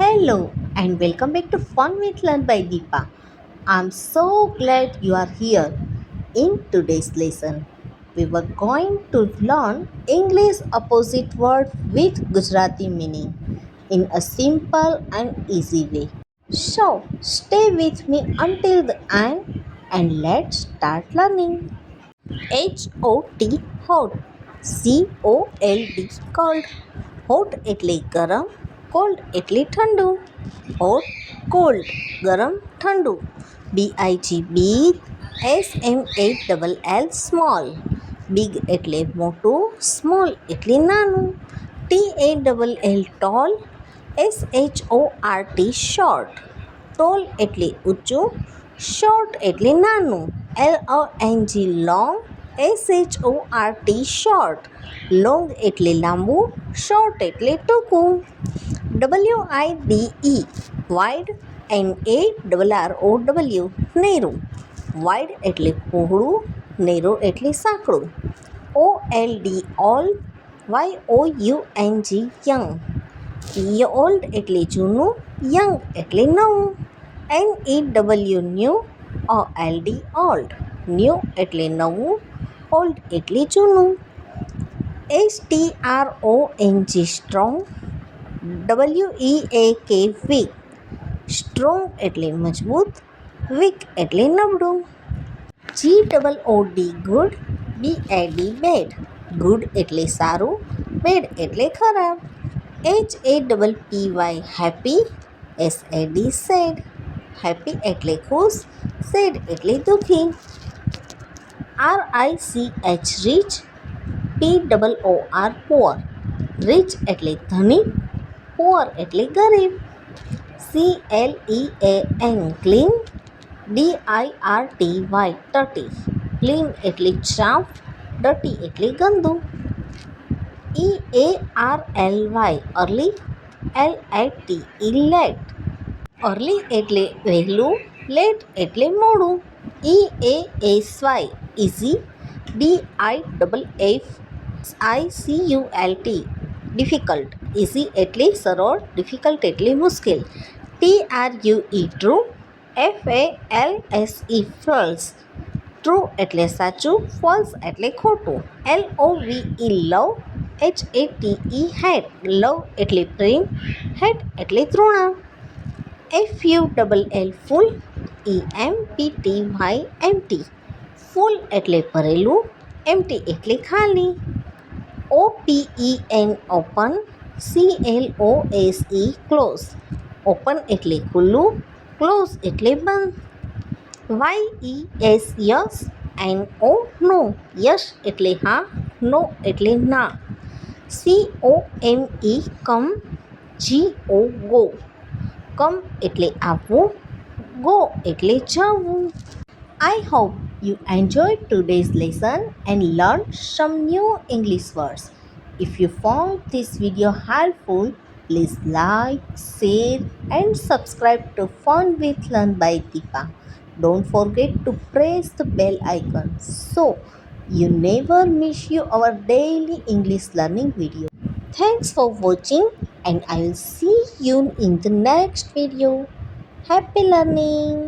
Hello and welcome back to Fun with Learn by Deepa. I'm so glad you are here. In today's lesson, we were going to learn English opposite word with Gujarati meaning in a simple and easy way. So, stay with me until the end and let's start learning. HOT hot, COLD cold. Hot એટલે ગરમ, cold એટલે ઠંડુ. Hot cold ગરમ ઠંડુ. BIG big, SMALL small. Big એટલે મોટું, small એટલે નાનું. TALL toll, SHORT short. Toll એટલે ઊંચું, શોર્ટ એટલે નાનું. LONG long, SHORT short. Long એટલે લાંબુ, શોર્ટ એટલે ટૂંકું. WIDE wide, NARROW નેરું. વાઇડ એટલે પહોળું, નેરો એટલે સાંકડું. OLD old, YOUNG young. Old એટલે જૂનું, યંગ એટલે નવું. NEW new, OLD old. New એટલે નવું, ઓલ્ડ એટલે જૂનું. STRONG strong, WEAK week. Strong એટલે મજબૂત, વીક એટલે નબળું. GOOD good, BAD bed. Good એટલે સારું, બેડ એટલે ખરાબ. HAPPY happy, SAD sad. Happy એટલે ખુશ, સેડ એટલે દુઃખી. RICH rich, POOR પોઅર. રીચ એટલે ધનિક, પોઅર એટલે ગરીબ. CLEAN clean, DIRTY ટટી. ક્લીન એટલે સાફ, ડટી એટલે ગંદુ. EARLY early, LATE late. Early એટલે વહેલું, લેટ એટલે મોડું. EASY easy, DIFFICULT difficult. Easy એટલે સરળ, ડિફિકલ્ટ એટલે મુશ્કેલ. TRUE true, FALSE false. True એટલે સાચું, ફોલ્સ એટલે ખોટું. LOVE લવ, HATE હેટ. લવ એટલે પ્રેમ, હેટ એટલે તૃણા. FULL ફૂલ, EMPTY એમ્ટી. ફૂલ એટલે ભરેલું, એમ્ટી એટલે ખાલી. OPEN open, CLOSE close. Open એટલે ખુલ્લું, ક્લોઝ એટલે બંધ. YES yes, NO no. Yes એટલે હા, નો એટલે ના. COME come, GO go. Come એટલે આવવું, ગો એટલે જવું. I hope you enjoyed today's lesson and learned some new English words. If you found this video helpful, please like, share and subscribe to Fun with Learn by Deepa. Don't forget to press the bell icon so you never miss our daily English learning video. Thanks for watching and I will see you in the next video. Happy learning!